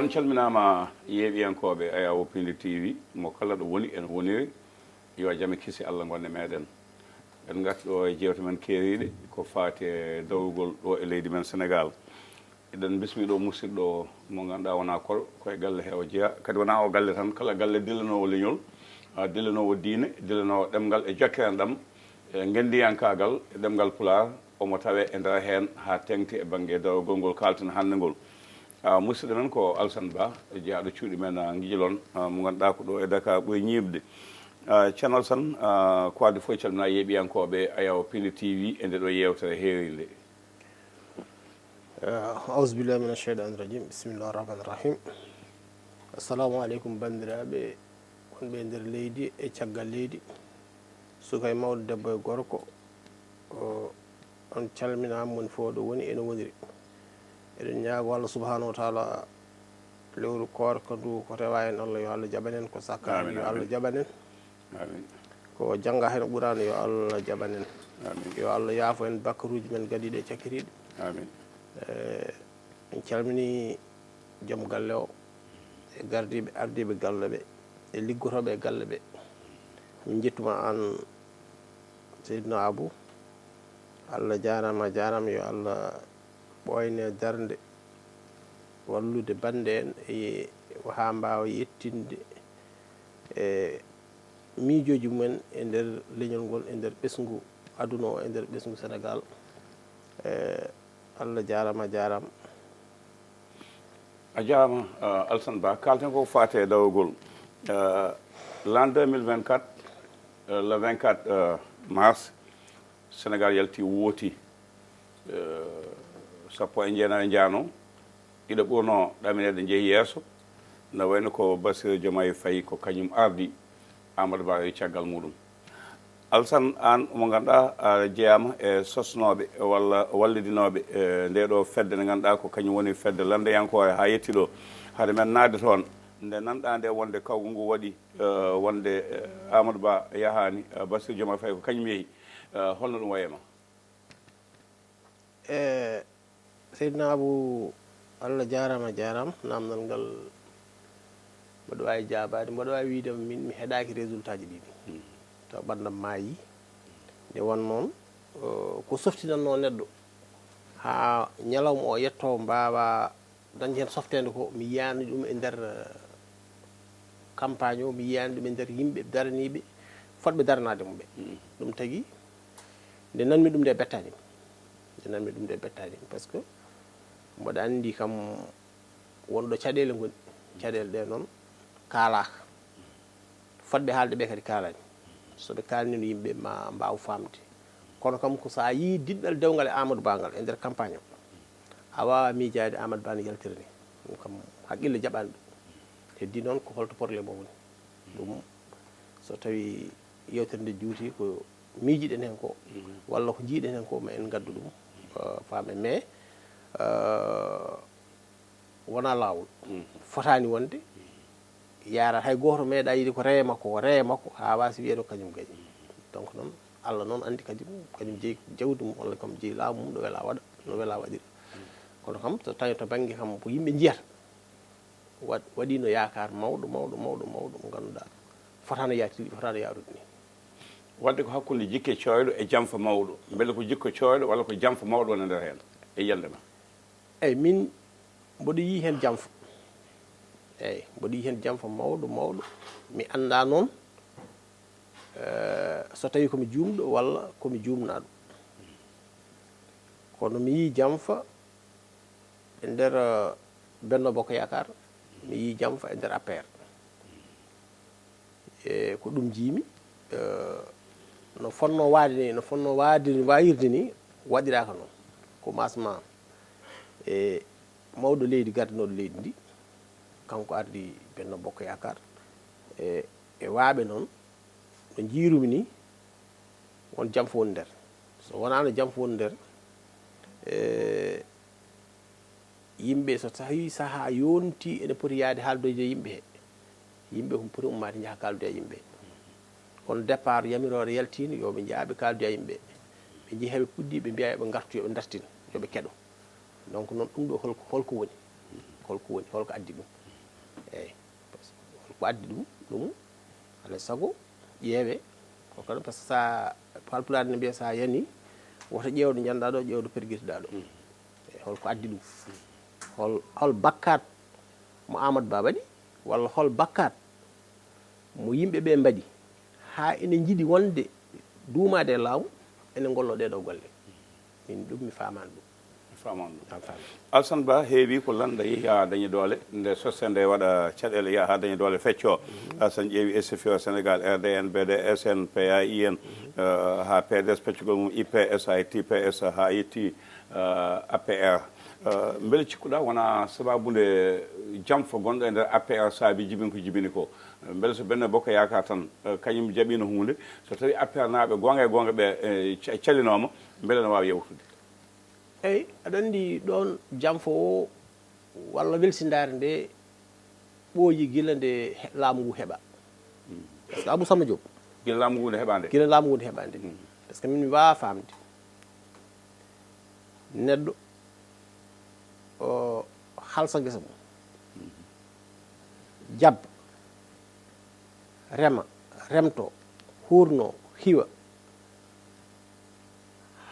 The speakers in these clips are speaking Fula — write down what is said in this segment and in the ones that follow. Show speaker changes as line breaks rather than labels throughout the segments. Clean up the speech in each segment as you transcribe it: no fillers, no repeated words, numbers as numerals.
on calminama yeeɓiyankoɓe ayawo Piindi TV mo kala ɗo woni en woniri yo jaame kisi Allah gonne meɗen en garti ɗo e jewte men keeriɗe ko fati e dawrugol ɗo e leydi men Sénégal eɗen bismiɗo musidɗo mo ganduɗa wona kol koye galle he o jeeya kadi wona o galle tan kala galle dillanowo leñol dillanowo diine dillanowo ɗemgal e jokkere ɗam gendiyankagal e ɗemgal Pulaar omo tawe e nder hen ha tengti e banggue dawrugol ngol kalten hande ngol musidɗo men ko Alassane BA jeeyaɗo cuuɗi men guijilon mo ganduɗa ko ɗo e Dakar ɓoye ñibde ceerno Alassane ko wadde fof calmina yeeɓiyankoɓe ayaw Piindi TV e nde ɗo yewtere heeride
أعوذ بالله من الشيطان الرجيم بسم الله الرحمن الرحيم السلام عليكم bandiraɓe wonɓe e nder leydi e caggal leydi suka e mawɗo debbo e gorko on calminama woni fof ɗo woni ene woniri eɗen ñaago Allah subhanahu wa taala lewru korka ndu ko rewa hen Allah yo Allah jaɓanen ko sakkani yo Allah jaɓanen ko jangga hen ɓurano yo Allah jaɓanen yo Allah yaafo en bakkaruji men gadiɗe e cakkiriɗe en calmini joom galle o e gardiɓe ardiɓe galle ɓe e liggotoɓe e galle ɓe min jettuma an Seydina Abou Allah jarama jarama yo Allah ɓoyne darde wallude bande en e ha mbawa yettinde e miijoji mumen e nder leñol ngol e nder ɓesgu aduna o e nder ɓesgu Sénégal Allah jarama jarama
a jarama Alassane BA kalten ko fate e dawrugol l'an 2024 le 24 mars Sénégal yalti wooti sappo e jeenayi jaano iɗo ɓurno ɗaminede jeeyi yeeso no wayno ko Bassirou Diomaye Faye ko kañum ardi Amadou Ba e caggal muɗum Alassane an mo ganduɗa a jeeyama e sosnoɓe walla wallidinoɓe nde ɗo fedde nde ganduɗa ko kañum woni fedde landeyankore ha yetti ɗo haade men nadde toon nde nanɗa nde wonde kawgu ngu waɗi wonde Amadou Ba yahani Bassirou Diomaye Faye ko kañum yeehi holno ɗum wayema
Seydina Abou Allah jarama jarama namdal ngal mbaɗa wawi jabade mbaɗa wawi wiidema min mi heeɗaki résultat ji ɗiɗi taw ɓandam maayi nde won noon ko softinanno neɗɗo ha ñalawma o yetto mbawa dañde hen softede ko mi yiyani ɗum e nder campagne o mi yiyani ɗum e nder yimɓe daraniɓe fotɓe daranade mum ɓe ɗum tagui nde nanmi ɗum nde bettanimi par ce que mboɗa andi kam wonɗo caɗele goni caɗele ɗe noon kaalaka fotɓe haalde ɓe kadi kaalani soɓe kalnino yimɓe ma mbaw famde kono kam ko sa yi diɗɗal dewgal e Amadou Ba ngal e nder campagne o a wawa miijade Amadou Ba no yaltiri ni ɗum kam haqqille jaɓani ɗum heddi noon ko holto probléme o woni ɗum so tawi yewtere nde juuti ko miijiɗen hen ko walla ko jiiɗen hen ko ma en gaddu ɗum faame mais wona lawol fotani wonde yara hay goto meeɗa yiide ko ree makko ha wasi wiyeɗo kañum gañi donc noon Allah noon andi kañum jeeyi jawdi mum walla kam jeeyi laamu mum ɗo wela waɗa no wela waɗira kono kam so tawi to banggue kam ko yimɓe jiyata waɗino yakar mawɗo mo ganduɗa fotano yarude ni
wadde ko hakkude jikke coyɗo e jamfa mawɗo beele ko jikko coyɗo walla ko jamfa mawɗo woni nder hen e yelde ma
eyyi min mboɗo yi hen jamfa eyyi mboɗo yi hen jamfa mawɗo mi anda noon so tawi komi jumɗo walla komi jumnaɗo kono mi yi jamfa e nder Benno Bokk Yakar mi yi jamfa e nder APR e ko ɗum jiimi no fonno waade ni no fonno wayirde ni waɗiraka noon ko masma e mawɗo leydi gardinoɗo leydi ndi kanko ardi Benno Bokk Yakar e waaɓe noon no jiirumi ni won jamfa woni nder so wonano jamfa woni nder yimɓe so tawi saaha yonti ene poti yaade haaldoyde yimɓe yimɓe ko poti ummade jaaha kaldude e yimɓe kono départ yamirore yaltino yoɓe jaaɓe kaldude e yimɓe ɓe jeehi heɓe puɗɗi ɓe mbiya yoɓe gartu yoɓe dartin yoɓe keɗo donc noon ɗum ɗo holko woni holko woni holko addi ɗum eyyi holko addi ɗum alay sago ƴeewe ko kadi par ce que sa Haalpulaar ne mbiya sa yani woto ƴeewɗo janɗa ɗo ƴeewɗo perguitoɗa ɗo eyyi holko addi ɗum hol bakkat mo Amadou Ba waɗi walla hol bakkat mo yimɓe ɓe mbaɗi ha ene jiiɗi wonde duumade e laamu ene gollo ɗeɗo golle min ɗum mi famani ɗum
Alassane Ba heewi ko landa yeehi ha dañi doole nde sosse nde waɗa caɗele yaha ha dañi doole fecco Alassane ƴeewi SFO Sénégal RDN BD SN PA IN ha PDS peccugol mum IPS ha yetti PS ha yetti APR beele cikkuɗa wona sababude jamfa gonɗo e nder APR saabi jibin ko jibini ko beele so Benno Bokk Yaakaar tan kañum jaɓino hunde so tawi APR naaɓe gonga e gonga ɓe callinoma beele no wawi yewtude
eyyi aɗa andi ɗon jamfa o walla welsindare nde ɓooyi gila nde laamu ngu heɓa par ce que Abou Samba Diop
gila laamu ngu nde heɓande
gila laamu ngu nde heɓande par ce que min mi wawa famde neɗɗo halsa guesa mum jabba rema remto hurno hiwa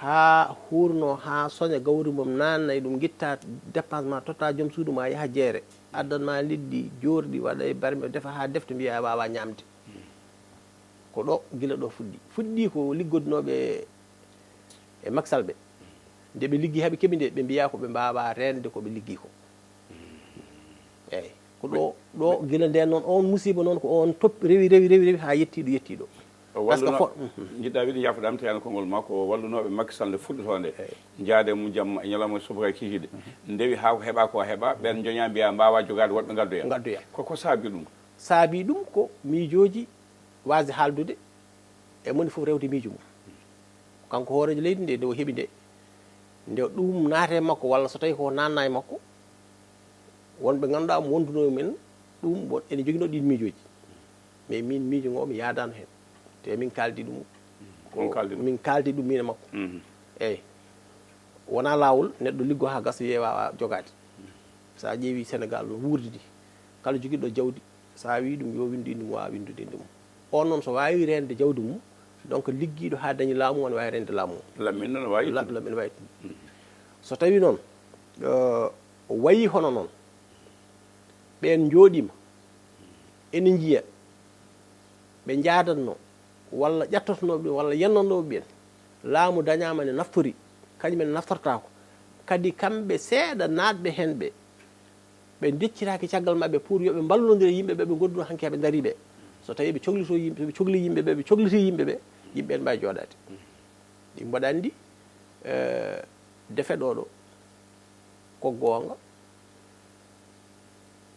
ha hurno ha soña gawri mum nanna e ɗum guitta dépense ma totta joom suudu ma yaha jeere addanma liddi jorɗi waɗa e barme defa ha defte mbiya wawa ñamde ko ɗo gila ɗo fuɗɗi ko liggodunoɓe e maksal ɓe nde ɓe liggi haɓe keeɓi nde ɓe mbiya ko ɓe mbawa rende ko ɓe liggi ko eyyi ko ɗo gila nden noon on musiba noon ko on top rewi ha yettiɗo
walluno jiɗɗa wiɗi jafoɗam teyano konngol makko wallunoɓe Macky Sall nde fuɗɗoto nde jaade mum jamma e ñalawma sobaka kikiɗe ndewi ha ko heeɓa ko heeɓa ɓen joña mbiya mbawa jogade woɗɓe gaddoya koko saabi ɗum
saabi ɗum ko miijoji wasde haaldude e moni fof rewde miijo mum kanko hoorejo leydi nde o heeɓi nde ɗum naate makko walla so tawi ko nanna e makko wonɓe ganduɗa mo wonduno men ɗum bon ene joguino ɗin miijoji mais min miijo ngo mi yadano hen te min kaldi ɗum min kaldi ɗum min e makko eyyi wona lawol neɗɗo liggo ha gasa wiye wawa jogade sa ƴeewi Sénégal no wuurdi ni kala joguiɗo jawdi sa wi ɗum yo windu indi mum wawa windude indi mum on noon so wawi rende jawdi mum donc ligguiɗo ha dañi laamu on wawi rende laamu
lammin noon wawi
lammin wawi so tawi noon wayi hono noon ɓen jooɗima ene jiiya ɓe jaadanno walla ƴattotonoɓe ɗum walla yennanoɓe ɓen laamu dañama ne naftori kañumen naftortako kadi kamɓe seeɗa natɓe hen ɓe decciraki caggal mabɓe pour yoɓe ballodira yimɓeɓe ɓe gonduno hanke heɓe daariɓe so tawi ɓe cohlito yimɓe ɓe cohli yimɓeɓe ɓe cohliti yimɓeɓe yimɓe en mbawi jooɗade ɗi mbaɗa andi defeɗo ɗo ko gonga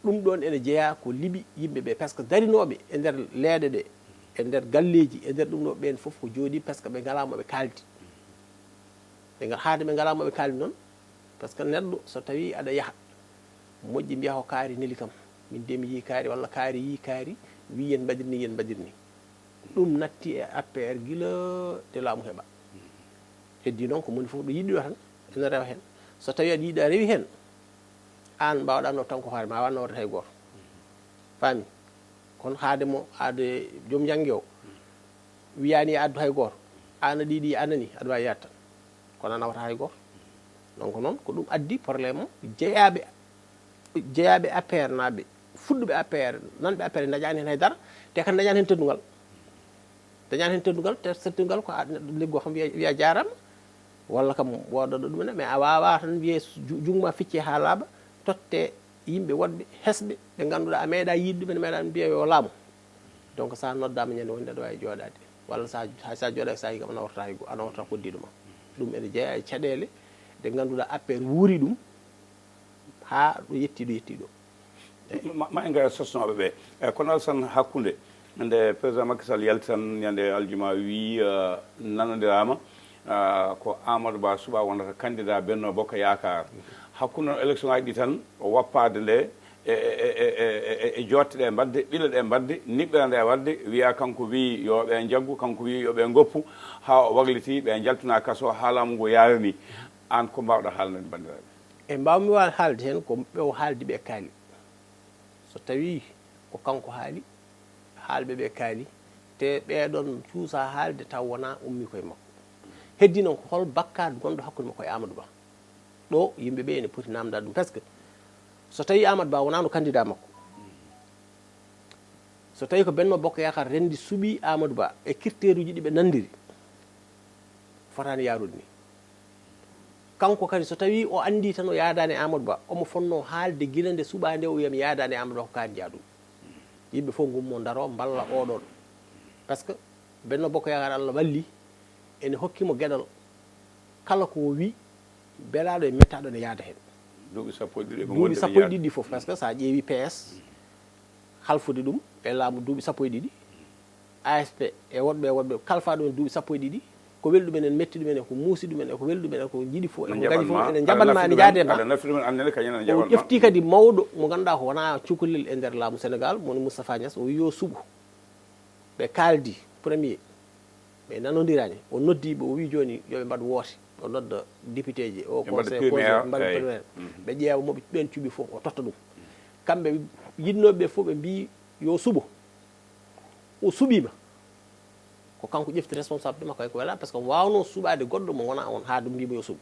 ɗum ɗon ene jeeya ko liɓi yimɓeɓe par ce que darinoɓe e nder leeɗe ɗe e nder galleji e nder ɗum ɗo ɓen foof ko jooɗi par ce que ɓe ngalamoɓe kaldi haade ɓe ngalamoɓe kaldi noon par ce que neɗɗo so tawi aɗa yaaha moƴƴi mbiya ko kaari neli kam min de mi yii kaari walla kaari yi kaari wi yen mbaɗirni ɗum natti e APR gila te laamu heɓa heddi noon ko moni fof ɗo yiɗiɗo tan ene rewa hen so tawi aɗa yiiɗa rewi hen an mbawɗano tan ko hoore ma wanno wadde hay goto faami kono haade joom janggue o wiyani addu hay goto an aɗa yiiɗi anani aɗa wawi yatta kono a nawata hay goto donc noon ko ɗum addi probléme o jeeyaɓe APR naɓe fuɗɗuɓe APR nanɓe APR dañani hen haydara te kadi dañani hen teddugal te teddugal ko neɗɗo liggo kam wiya jarama walla kam woɗɗoɗo ɗumne mais a wawa tan wiye jungma ficce ha laaɓa totte yimɓe wodɓe hesɓe ɓe ganduɗa a meeɗa yiide ɗumen meeɗa mbiya yo laamu donc sa noddama ñande wonde aɗa wawi jooɗade walla sa jooɗaki sa yi kam a nawrata koddiɗo ma ɗum ene jeeya e caɗele ɗe ganduɗa APR wuuri ɗum ha ɗo yettiɗo
ma en gara sosnoɓe ɓe kono Alassane hakkude nde président Macky Sall yalti tan ñande aljuma wi nanodirama ko Amadou Ba suɓa wonata candidat Benno Bokk Yaakaar hakkude noon élection ngaji ɗi tan woppade nde e jotte ɗe mbadde ɓile ɗe mbadde niɓɓere nde wadde wiya kanko wi yo ɓe jaggu kanko wi yo ɓe goppu ha o wagliti ɓe jaltina kaso ha laamu ngu yarani an ko mbawɗa haalnade bandiraɓe
e mbawmi wa haalde hen ko ɓe haaldi ɓe kaali so tawi ko kanko haali haalɓe ɓe kaali te ɓeɗon cuusa haalde taw wona ummi koye makko heddi noon ko hol bakkade gonɗo hakkude makko e Amadou Ba ɗo yimɓe ɓe ene poti namdade ɗum par ce que so tawi Amadou Ba wonano candidat makko so tawi ko Benno Bokk Yakar rendi suuɓi Amadou Ba e critère uji ɗi ɓe nandiri fotani yarude ni kanko kadi so tawi o andi tan o yaadani Amadou Ba omo fonno haalde guila nde suɓade o wiyami yaadani Amadou Ba ko kaani jaaɗum yimɓe fof gummo daro balla oɗon par ce que Benno Bokk Yakar Allah walli ene hokkimo gueɗal kala ko wi belaɗo e mettaɗo ne yaada hen
duuɓi sappo e
ɗiɗi fof par ce que sa ƴeewi PS halfude ɗum e laamu duuɓi sappo e ɗiɗi ASP e woɗɓe kalfa ɗum e duuɓi sappo e ɗiɗi ko welɗi ɗumen en metti ɗumen e ko muusi ɗumen e ko welɗi ɗumen e ko jiiɗi fof eko gañi fof ene jaɓanma ene jaade ma o ƴefti kadi mawɗo mo ganduɗa ko wona cukalel e nder laamu Sénégal moni Moustapha Niass o wi yo suɓo ɓe kaldi premier ɓe nanodirani o noddiɓe o wi joni yoɓe mbaɗ woote o nodda député ji o conseil mbaɗa premier ɓe ƴeewa moɓe ɓen cuuɓi fof o totta ɗum kamɓe yinnoɓeɓe fof ɓe mbi yo suɓo o suɓima ko kanko ƴefti responsabilité makko ko wela par ce que wawno suɓade goɗɗo mo wona on ha ɗum mbimo yo suuɓo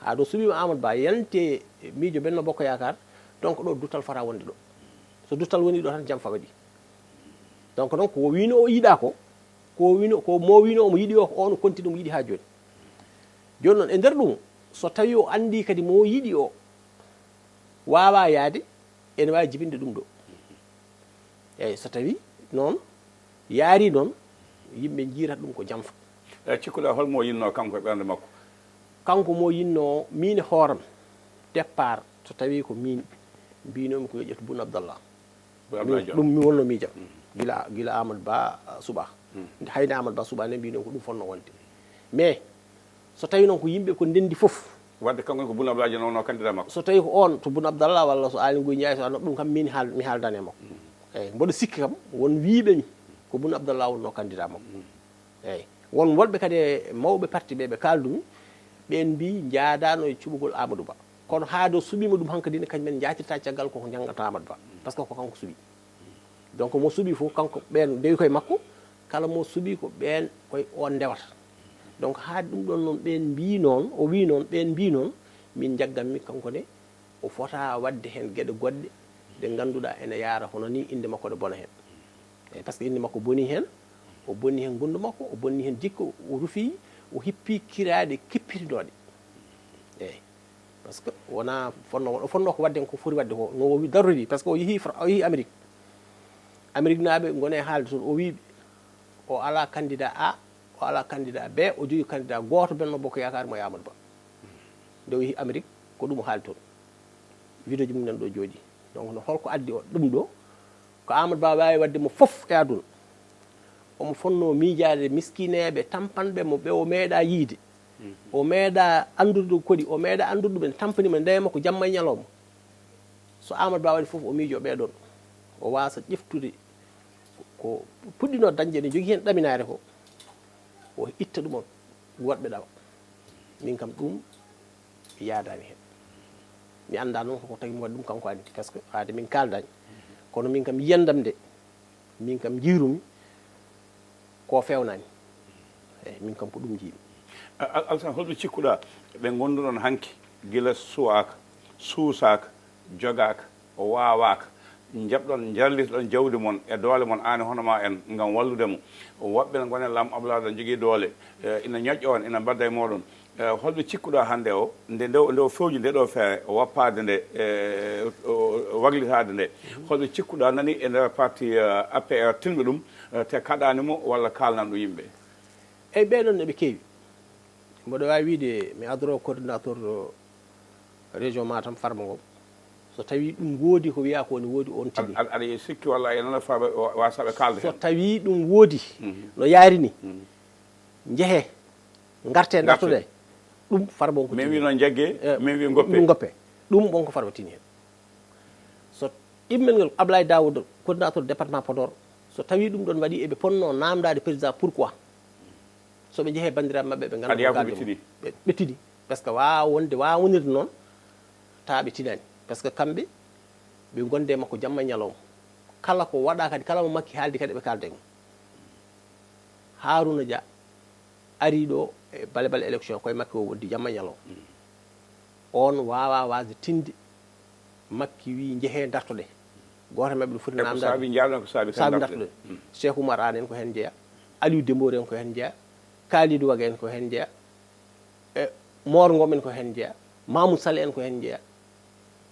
ha ɗo suɓima Amadou Ba yante miijo Benno Bokk Yakar donc ɗo duttal fota wonde ɗo so duttal woni ɗo tan jaam fa waɗi donc noon ko wino o yiiɗa ko mo wino omo yiiɗi o ko on konti ɗum yiiɗi ha joni joni noon e nder ɗum so tawi o andi kadi mo yiiɗi o wawa yaade ene wawi jibinde ɗum ɗo eyyi so tawi noon yaari noon yimɓe jiirata ɗum ko jamfa
cikkuɗa holmo yinno kanko e ɓernde makko
kanko mo yinno min e hooram départ so tawi ko min mbinomi ko yo ƴettu Boun Abdallah ɗum mi wonno miijam gila Amadou Ba suɓa hayde Amadou Ba suɓa nde mbinomi ko ɗum fonno wonde mais so tawi noon ko yimɓe ko ndendi fof
wadde kanko ko Boun Abdallah nono candidat makko
so tawi ko on to Boun Abdallah walla so Aly Ngouille Ndiaye so ano ɗum kam min mi haaldani e makko eyyi mboɗo sikki kam won wiiɓemi ko Boun Abdallah wonno candidat makko eyyi won wonɓe kadi mawɓe parti ɓe kaaldumi ɓen mbi jaadano e cuɓugol Amadou Ba kono haa do suɓima ɗum hankkadine kañumen jatirta caggal koko janggata Amadou Ba par ce que ko kanko suuɓi donc mo suuɓi fof kanko ɓen ndewi koye makko kala mo suuɓi ko ɓen koye on ndewata donc haa ɗum ɗon noon ɓen mbi noon o wi noon ɓen mbi noon min jagganmi kanko ne o fota wadde hen gueɗe goɗɗe ɗe ganduɗa ene yaara hono ni inde makko ɗe bona hen eyyi par ce que inde makko boni hen o bonni hen gundu makko o bonni hen jikku o rufi o hippi kiraɗe kippitinoɗe eyyi par ce que wona fonno ko wadde ko foti wadde ko no o wi darori par ce que o yeehi Amérique naaɓe gone haalde toon o wiɓe o ala candidat A o ala candidat B o jogui candidat goto Benno Bokk Yakar mo Amadou Ba nde o yeehi Amérique ko ɗum o haali toon vidéo ji mum nan ɗo jooɗi donc no holko addi o ɗum ɗo ko Amadou Ba wawi wadde mo foof e aduna omo fonno miijade miskineɓe tampanɓe mo ɓe o meeɗa yiide o meeɗa andude kodi o meeɗa andude ɗumen tampanima ndema ko jamma e ñalawma so Amadou Ba waɗi foof o miijo ɓeɗon o wasa ƴeftude ko puɗɗino dañde ne jogui hen ɗaminare ko o itta ɗum on woɗɓe ɗawa min kam ɗum mi yaadani hen mi anda noon koko tagui mi waɗi ɗum kanko andi par ce que haade min kaldani kono min kam yiyandam nde min kam jiirumi ko fewnani eyyi min kam ko ɗum jiimi
Alassane holɓe cikkuɗa ɓe gonduɗon hanki guila suwaka suusaka jogaka o wawaka jabɗon jarlitoɗon jawdi mon e doole mon an honoma en gam wallude mo woɓɓe ne gone lam ablaɗo jogui doole ina ñoƴƴo on ina mbadda e moɗon holɓe cikkuɗa hande o nde o fewji nde ɗo feere o wappade nde waglitade nde holɓe cikkuɗa nani e nder parti APR tilɓe ɗum te kaɗanimo walla kalnan ɗum yimɓe
eyyi ɓeɗon eɓe keewi mboɗo wawi wiide mi adoro coordinateur région Matam Farba Ngom so tawi ɗum woodi ko wiya ko ne woodi on tigi
aɗa sikki walla enana faɓe wasaɓe kalde
so tawi ɗum woodi no yaari ni jeehe garte dartuɗe ɗum Farba Ngom ko
min wi noon jaggue min wi goppe
goppe ɗum wonko Farba tini hen so ɗimmel ngel Ablaye Daouda coordinateur département Podor so tawi ɗum ɗon waɗi eɓe ponno namdade président pourquoi soɓe jeehe bandiraɓe mabɓe ɓe ganduɓe tini par ce que wawa wonirde noon taaɓe tinani par ce que kamɓe ɓe gonde makko jamma ñalawma kala ko waɗa kadi kala mo makki haaldi kadi ɓe kalde mo Harouna Dia ari ɗo e bale élection koye makki o woddi jamma ñalawma on wawa wasde tinde makki wi jeehe dartoɗe goto mabɓe ɗo foti namdasaabi dartoɗe Cheikh Oumar Anne en ko hen jeeya Aliou Dembour en ko hen jeeya Kalidou Waga en ko hen jeeya e Mor Ngom en ko hen jeeya Mamoudou Sall en ko hen jeeya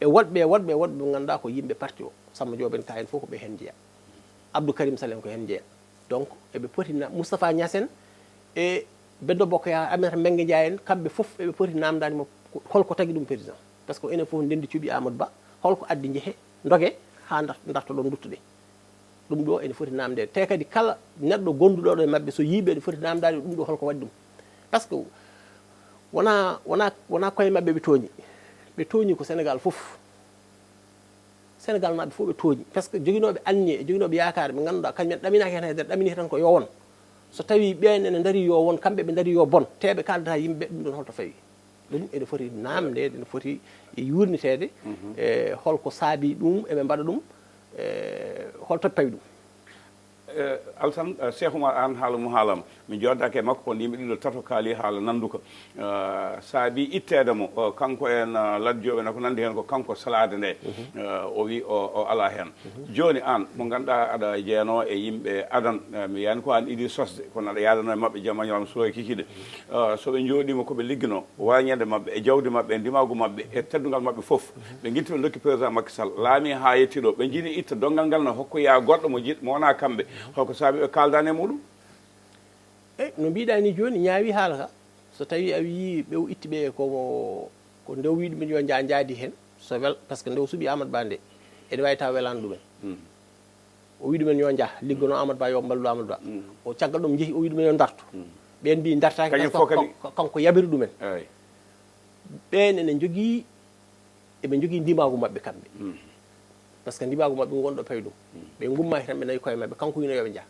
e woɗɓe ɓe ganduɗa ko yimɓe parti o Samba Diop en ka hen fof ko ɓe hen jeeya Abdou Karim Sall en ko hen jeeya donc eɓe poti Moustapha Niassen e Beddo Bokoya Aminata Mbengue Ndiaye en kamɓe fof eɓe poti namdanimo holko tagui ɗum président par ce que enen fof ndendi cuuɓi Amadou Ba holko addi jeehe dogue ha dartoɗon duttoɗe ɗum ɗo ene foti namde te kadi kala neɗɗo gonduɗo ɗo e mabɓe so yiiɓe ene foti namdade ɗum ɗo holko waɗi ɗum par ce que wona koye mabɓe ɓe tooñi ko Sénégal fof Sénégal naɓe fof ɓe tooñi par ce que joguinoɓe anniye e joguinoɓe yakare ɓe ganduɗa kañumen ɗaminaki hen haydara ɗamini tan ko yo won so tawi ɓen ene daari yo won kamɓe ɓe daari yo bon teɓe kaldata yimɓeɓe ɗum ɗon holto fawi ɗum ene foti namde ene foti yurnitede e holko saabi ɗum eɓe mbaɗa ɗum holto pawi ɗum
Alassane Cheikh Oumar Anne haala mum haalama mi joddake e makko kono yimɓe ɗiɗo tato kaali haala nanduka saabi ittede mo kanko en ladjoɓe nako nandi hen ko kanko salade nde o wi o ala hen joni an mo ganduɗa aɗa jeeno e yimɓe adan mi yani ko an iɗi sosde kono aɗa yadano e mabɓe jammañolam suroye kikiɗe soɓe jooɗima koɓe ligguino wañede mabɓe e jawdi mabɓe e ndimagu mabɓe e teddugal mabɓe foof ɓe guitti ɓe dokki président Macky Sall laami ha yettiɗo ɓe jiiɗi itta dongal ngal no hokkoya goɗɗo mo wona kamɓe holko saabi ɓe kaldani e muɗum
no mbiɗa ni joni ñaawi haala ka so tawi a wi ɓe itti ɓe ko ndew wiɗo min yo jaadi hen so wel par ce que ndew suuɓi Amadou Ba nde ene wawi taw welani ɗumen o wiɗo men yo jah liggono Amadou Ba yo ballu Amadou Ba o caggal ɗum jeehi o wiɗo men yo dartu ɓen mbi dartaki kanko yabiri ɗumen ɓen ene jogui eɓe jogui ndimagu mabɓe kamɓe par ce que ndimagu mabɓe gonɗo pawi ɗum ɓe gummaki tan ɓe nayi koye mabɓe kanko wino yoɓe jah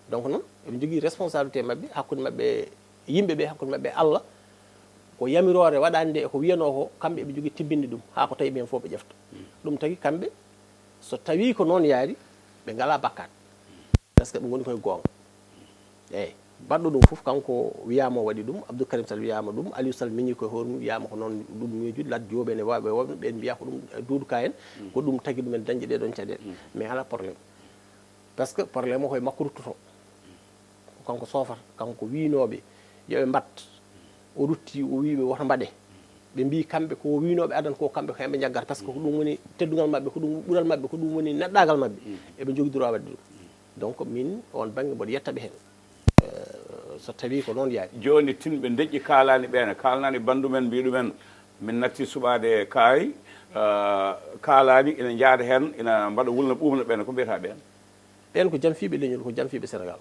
donc noon eɓe jogui responsabilité mabɓe hakkude mabɓe yimɓeɓe hakkude mabɓe Allah ko yamirore waɗande nde eko wiyano ko kamɓe eɓe jogui tibbinde ɗum ha ko tawi ɓen fof ɓe ƴefta ɗum tagui kamɓe so tawi ko noon yaari ɓe ngala bakkat par ce que ɓe goni koye gonga eyyi baɗɗo ɗum fof kanko wiyama o waɗi ɗum Abdou Karim Sall wiyama ɗum Aliou Sall miñi koye hoore mum wiyama ko noon ɗum miijude ladde joɓe ene waɓe woɓe ɓen mbiya ko ɗum Doudou Ka en ko ɗum tagui ɗumen dañde ɗeɗon caɗele mais ala probléme par ce que probléme o koye makko ruttoto kanko sofata kanko winoɓe yoɓe mbat o rutti o wiɓe woto mbaɗe ɓe mbi kamɓe ko winoɓe adan ko kamɓe ko hemɓe jaggata par ce que ko ɗum woni teddugal mabɓe ko ɗum ɓuural mabɓe ko ɗum woni neɗɗagal mabɓe eɓe jogui droit wadde ɗum donc min on banggue mboɗo yettaɓe hen so tawi ko noon yaari
joni tinɓe deƴƴi kalani ɓene kalnani bandumen mbiɗumen min natti suɓade kaari kalani ina jaada hen ina mbaɗa wulna ɓumna ɓene ko mbiyata ɓen
ko jamfiɓe leñol ko jamfiɓe Sénégal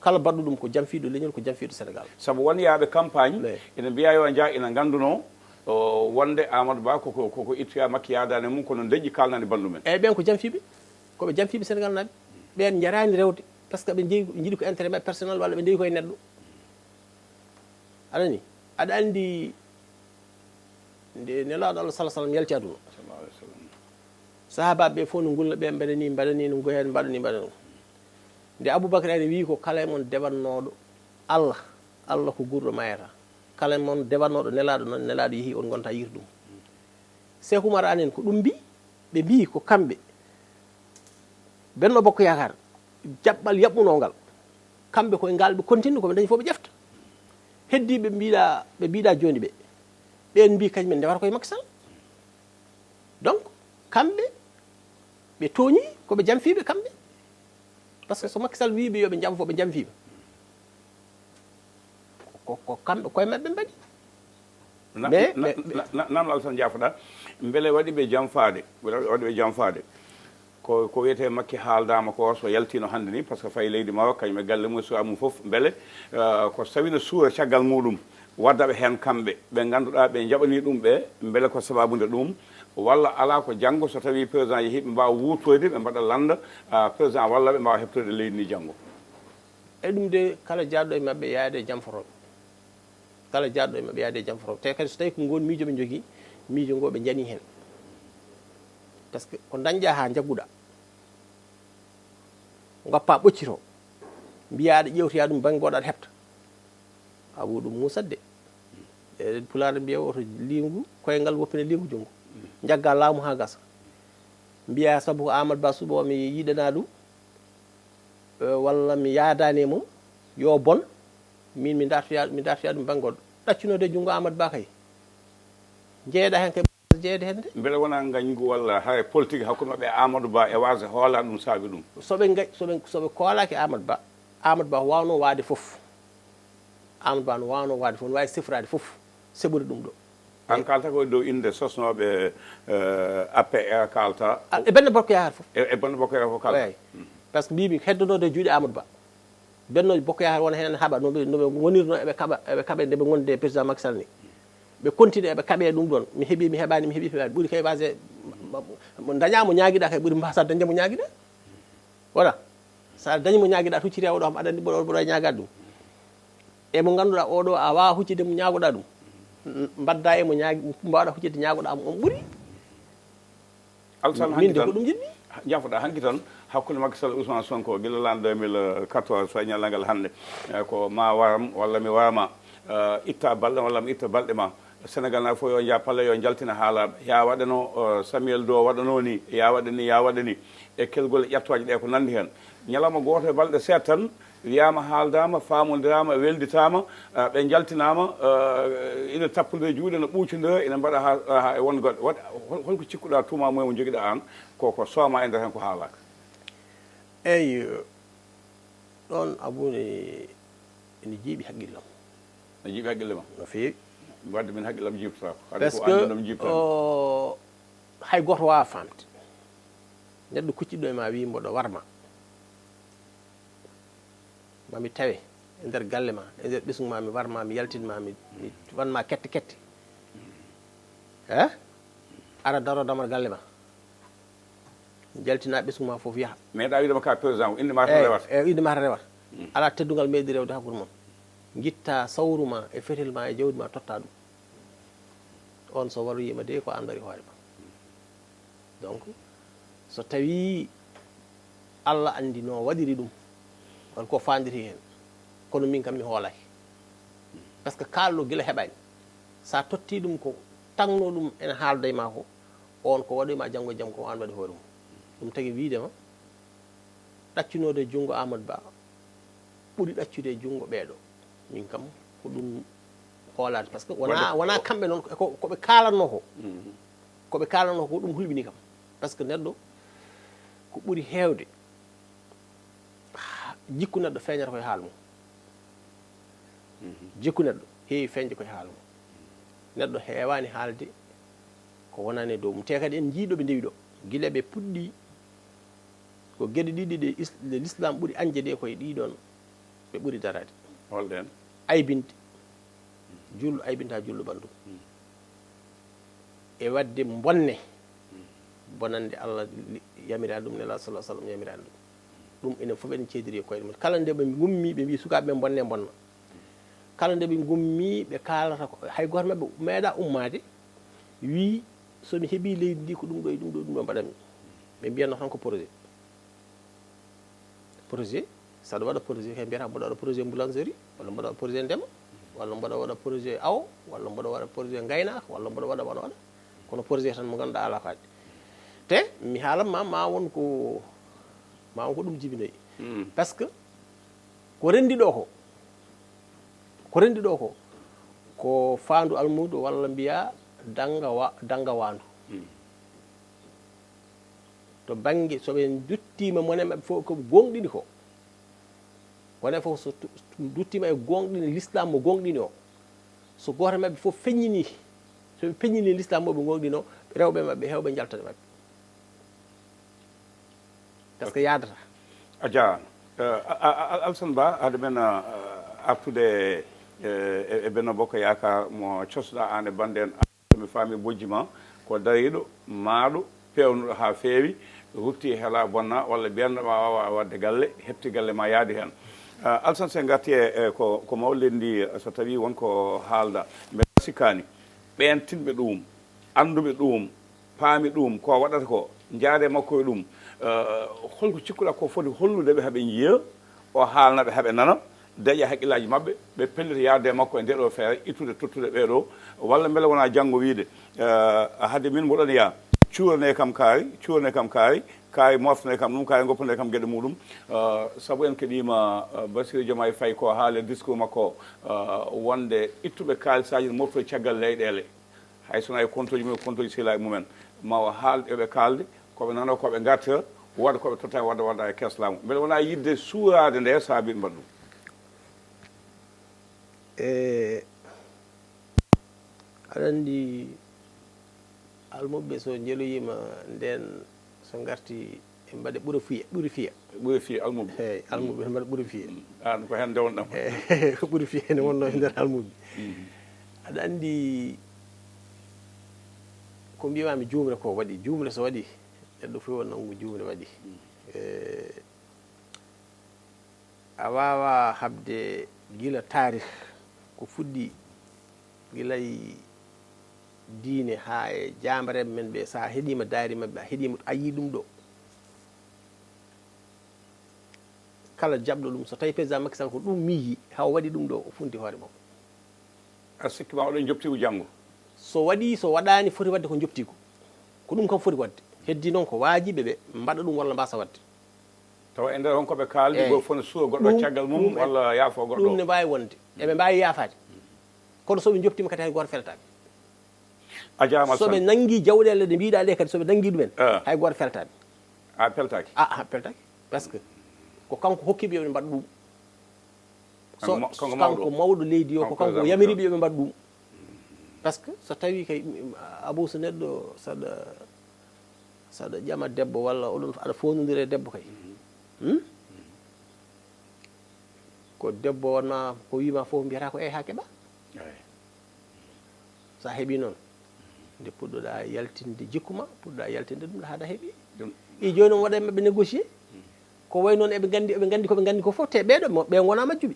kala baɗɗo ɗum ko jamfiɗo leñol ko jamfiɗo Sénégal
saabu won yaaɓe campagne ina mbiya yo jaa ina ganduno wonde Amadou Ba koko ittoya makki yadani mum kono deƴƴi kalnani bandumen
eyyi ɓen ko jamfiɓe koɓe jamfiɓe Sénégal naɓe ɓen jarani rewde par ce que ɓe jiiɗi ko intérêt mabɓe personnel walla ɓe ndewi koye neɗɗo aɗani aɗa andi nde nelaɗo Allah salah sallam yalti aduna sahabaɓe fof no gulla ɓe mbaɗani no goyen mbaɗani nde Aboubacar ene wi ko kala mon dewannoɗo Allah ko gurɗo mayata kala mon dewannoɗo nelaɗo noon nelaɗo yeehi on gonta yir ɗum Cheikh Oumar Anne en ko ɗum mbi ɓe mbi ko kamɓe Benno Bokk Yakar jaɓɓal yaɓɓunogal kamɓe koye ngal ɓe continue koɓe dañi fof ɓe ƴefta heddi ɓe mbiɗa joni ɓen mbi kañumen ndewata koye Macky Sall donc kamɓe ɓe tooñi koɓe jamfiɓe kamɓe par ce que so Macky Sall wiɓe yoɓe jam fof ɓe jamfiɓe ko kamɓe koye mabɓe mbaɗi
namdo Alassane jafoɗa beele waɗiɓe jamfade ko wiyete Macky haaldama ko so yaltino hannde ni par ce que fayi leydi Maroc kañum e galle mum suwa mum fof beele ko sawino suura caggal muɗum waddaɓe hen kamɓe ɓe ganduɗa ɓe jaɓani ɗum ɓe beele ko sababude ɗum walla ala ko janggo so tawi président yeehi ɓe mbawa wutoyde ɓe mbaɗa landa président walla ɓe mbawa heɓtoyde leydi ni janggo
e ɗum de kala jaɗɗo e mabɓe yaade e jamforoɓe kala jaɗɗo e mabɓe yaade e jamforoɓe te kadi so tawi ko gon miijo ɓe jogui miijo ngo ɓe jani hen par ce que ko dañƴa ha jagguɗa goppa ɓoccito mbiya aɗa ƴewtoya ɗum banggue goɗo aɗa heɓta a wu ɗum musadde pulaar mbiya oto lingu koyngal woppine lingu jungo jagga laamu ha gasa mbiya sabu ko Amadou Ba suɓo mi yiɗana ɗum walla mi yaadani mum yo bon min mi dartoya ɗum banggue goɗɗo ɗaccinode jungo Amadou Ba kay jeeɗa hen kay jeede hen de
beele wona gañgu walla hay politique hakkude maɓɓe Amadou Ba e wasde hoolade ɗum saabi ɗum
soɓe koolaki Amadou Ba wawno waade foof Amadou Ba no wawno waade fof no wawi sifrade foof seɓude ɗum ɗo
an kalta koye dow inde sosnoɓe APR kalta
e Benno Bokk Yahar foof
e Benno Bokk Yahar fof kalta
eyi par ce que mbimi heddonode juuɗe Amadou Ba Benno Bokk Yahar wona hen haaɓa noɓe gonirno eɓe kaɓa nde ɓe gonde président Macky Sall ni ɓe continue eɓe kaɓe ɗum ɗon mi heeɓi mi heeɓani ɓuuri kay wasde daña mo ñaguiɗa kay ɓuuri mbasa dañde mo ñaguiɗa voilà sa dañi mo ñaguiɗa hucciti oɗo kam aɗa andi ɓoɗo ñagade ɗum e mo ganduɗa oɗo a wawa huccide mo ñagoɗa ɗum mbadda e mo mbawɗa huccide ñagoɗa on ɓuuri min de ko ɗum jiɗmi
jafoɗa hanki tan hakkude Macky Sall Ousmane Sonko guila lan 2014 so ñallangal hannde ko ma waram walla mi warama itta balɗe walla mi itta balɗe ma Sénégal na fof yo jaa palle yo jaltina haalaɓe ya waɗano Samuel Doe waɗano ni ya waɗa ni e kelgol ƴettoje ɗe ko nandi hen ñalawma goto e balɗe seeɗa tan wiyama haaldama famodirama welditama ɓe jaltinama ina tappode juuɗe no ɓuucide ina mbaɗa ha e won goɗɗe holko cikkuɗa tuma mumen mo joguiɗa an koko sooma e nder hen ko haalaka
eyyi ɗon abune ene jiiɓi haqqillam
ne jiiɓi haqqille ma
no feewi
wadde min haqqillam jiiptotako
par ce que hay goto wawa famde neɗɗo kucciɗo e ma wi mboɗo warma mami tawe e nder galle ma e nder ɓesgu ma mi warma mi yaltinma mi wanma kette kette e ara daro damar galle ma jaltina ɓesgu ma foof yaaha
meeɗa widema ka président inde ma tan rewata
e inde ma tan rewata ala teddugal meeɗi rewde hakkude moon guitta sawru ma e fetel ma e jawdi ma totta ɗum on so waroyima de ko andari hoore ma donc so tawi Allah andi no waɗiri ɗum won ko fandiri hen kono min kam mi hoolaki par ce que kalɗo guila heɓani sa totti ɗum ko tagno ɗum ene haalda e ma ko on ko waɗoyma janggo e jaam ko an waɗi hoore mum ɗum tagui widema ɗaccinode junggo Amadou Ba ɓuuri ɗaccude junggo ɓeeɗo min kam ko ɗum hoolade par ce que wona kamɓe noon koɓe kalanno ko ɗum hulɓini kam par ce que neɗɗo ko ɓuuri heewde jikku neɗɗo feeñata koye haala mum jikku neɗɗo heewi feeñde koye haala mum neɗɗo heewani haalde ko wonani e dow mum te kadi en jiiɗoɓe ndewi ɗo guila ɓe puɗɗi ko gueɗe ɗiɗi ɗe l'islam ɓuuri anje de koye ɗiɗon ɓe ɓuuri darade
holɗen
aybinde julɗo aybinta julɗo ɓandu e wadde bonande Allah yamirani ɗum nela sallah sallam yamirani ɗum enen fof eɗen ceediri e koyɗe mumen kala nde ɓe gummi ɓe mbi sukaɓe ɓe bonna kala nde ɓe gummi ɓe kalata ko hay goto mabɓe meeɗa ummade wi somi heeɓi leydi ndi ko ɗum ɗo e ɗum ɗo mbaɗanmi ɓe mbiyanno tan ko projet saɗa waɗa projet kay mbiyata mboɗo waɗa projet boulangerie walla mboɗo waɗa projet ndema walla mboɗo waɗa projet awo walla mboɗo waɗa projet gaynaka walla mboɗo waɗa kono projet tan mo ganduɗa ala faade te mi haalanma ma won ko ɗum jibinoyi par ce que ko rendi ɗo ko faandu almudo walla mbiya danga wandu to banggue soɓe duttima mone mabɓe fof ko gonɗini ko wone fof so duttima e gonɗini l'islam mo gonɗini o so goto mabɓe fof feññini soɓe peññini l'islam mo ɓe gonɗini o rewɓe mabɓe hewɓe jaltade mabɓe par ce que yadata
a jarama Alassane Ba haade men artude e Benno Bokk Yakaar mo cosoɗa an e bande en mi faami bojji ma ko dariɗo maaɗo pewnuɗo ha feewi rufti heela bonna walla biyanɗoma wawa wadde galle hepti galle ma yaadi hen Alassane sen garti e ko mawlid ndi so tawi wonko haalda mbeɗa sikkani ɓen tinɓe ɗum anduɓe ɗum paami ɗum ko waɗata ko jaade makko e ɗum holko cikkuɗa ko foti hollude ɓe haɓe jiya o haalna ɓe haɓe nana daƴa haqqillaji maɓɓe ɓe pellita yaade e makko e ndeɗo feere ittude tottude ɓeeɗo walla beele wona janngo wiide hadde min mboɗon ya cuurane kam kaari kaari moftane kam ɗum kaari goppane kam gueɗe muɗum saabu en keɗima Bassirou Diomaye Faye ko haale discours makko wonde ittuɓe kaalisaji ne moftoye caggal leyɗele hay sona e compte uji mumen compte uji sehilaɓe mumen ma haalde eɓe kalde koɓe nano koɓe gartira wadde koɓe totta wadda e keslamu beele wona yidde suurade nde saabi mbaɗ ɗum
aɗa andi almuɓe so jeeloyima nden so garti e mbaɗe ɓuri fiya
almuɓe
eyyi almuɓe mbaɗa ɓuri fiya
an ko hen ndewonɗam
ɓuri fiya ene wonno e nder almuɓe aɗa andi ko mbimami jumre ko waɗi jumre so waɗi neɗɗo fof o nanggu jumre waɗi a wawa habde gila tarih ko fuɗɗi gilay diine ha e jambareɓe men ɓe sa heeɗima daari mabɓe a heeɗima a yi ɗum ɗo kala jaɓɗo ɗum so tawi président Macky Sall ko ɗum miiji ha waɗi ɗum ɗo o funti hoore makko
a sikki ma oɗon joptigo janggo
so waɗi so waɗani foti wadde ko joptigo ko ɗum kam foti wadde heddi noon ko waajiɓe ɓe mbaɗa ɗum walla mbasa wadde
tawa e nder on koɓe kaldi go fone suwa goɗɗo caggal mum walla yaafo goɗɗo
ɗum ne mbawi wonde eɓe mbawi yaafade kono soɓe joptima kadi hay goto feltaɓe
a jarama
soɓe nangui jawɗele ɗe mbiɗa ɗe kadi soɓe nangui ɗumen hay goto feltaɓe
a peltaki
a peltaki par ce que ko kanko hokkiɓe yoɓe mbaɗa ɗum so kanko mawɗo leydi o ko kanko yamiriɓe yoɓe mbaɗa ɗum par ce que so tawi kay abou so neɗɗo saɗa ƴama debbo walla oɗon aɗa fondodiri e debbo kay ko debbo wonma ko wima fof mbiyata ko ha keeɓa sa heeɓi noon nde puɗɗoɗa yaltinde jikkuma puɗɗoɗa yaltinde ɗum haada heeɓi i joni on waɗa mabɓe négocié ko way noon eɓe gandi koɓe gandi ko fof te ɓeɗo ɓe gona majjuɓe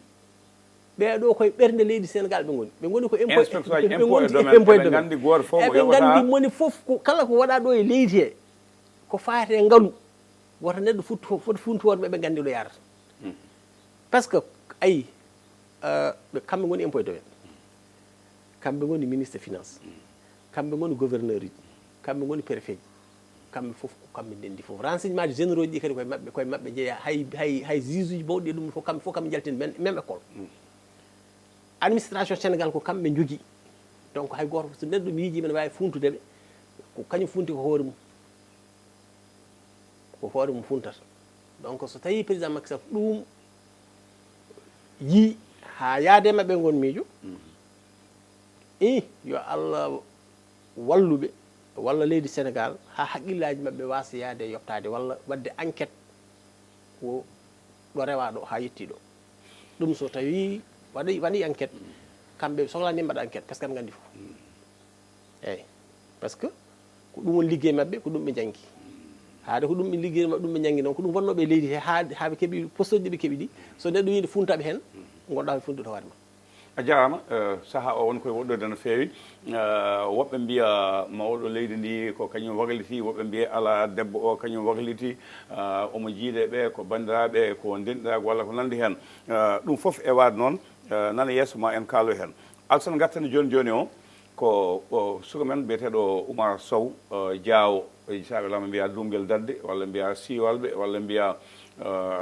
ɓeɗo koye ɓernde leydi Sénégal ɓe goni ko impôt
gandi goto fof
eɓe gandi moni fof kala ko waɗa ɗo e leydi he ko faate ngaalu woto neɗɗo foti funtowoɓe ɓe gandi ɗo yarata par ce que ayi kamɓe goni impôt domaine kamɓe goni ministre finance kamɓe goni gouverneur uji kamɓe goni préfet ji kamɓe fof ko kamɓe ndendi fof renseignement ji généraux ɗi kadi koye mabɓe jeeya hay juge uji mawɗi ɗum fof kamɓe fof kamɓe jaltini même école administration Sénégal ko kamɓe jogui donc hay goto so neɗɗo miiji men wawi funtudeɓe ko kañum funti ko hoore mum funtata donc so tawi président Macky Sall ɗum yi ha yaade mabɓe gon miijo yo Allah walluɓe walla leydi Sénégal ha haqqillaji mabɓe wasa yaade yottade walla wadde enquête ko ɗo rewa ɗo ha yetti ɗo ɗum so tawi waɗi enquête kamɓe sohlani mbaɗa enquête par ce que ɓe gandi fof eyyi par ce que ko ɗum woni liggey mabɓe ko ɗum ɓe janggi haade ko ɗum ɓe liggey mabɓe ɗum ɓe janggi noon ko ɗum wonnoɓe e leydi he haaɓe keeɓi poste uji ɗi ɓe keeɓi ɗi so neɗɗo wiide funtaɓe hen gonɗa funtude hoore ma
a jarama saaha o woni koye woɗɗode no feewi woɓɓe mbiya mawɗo leydi ndi ko kañum wagliti woɓɓe mbiya ala debbo o kañum wagliti omo jiiɗe ɓe ko bandiraɓe ko denɗiraɓe walla ko nandi hen ɗum foof e wade noon nana yeeso ma en kaalo hen Alassane gartani joni o ko suka men biyeteɗo Oumar Sow Diawo saɓe lama mbiya dumguel dadde walla mbiya siiwalɓe walla mbiya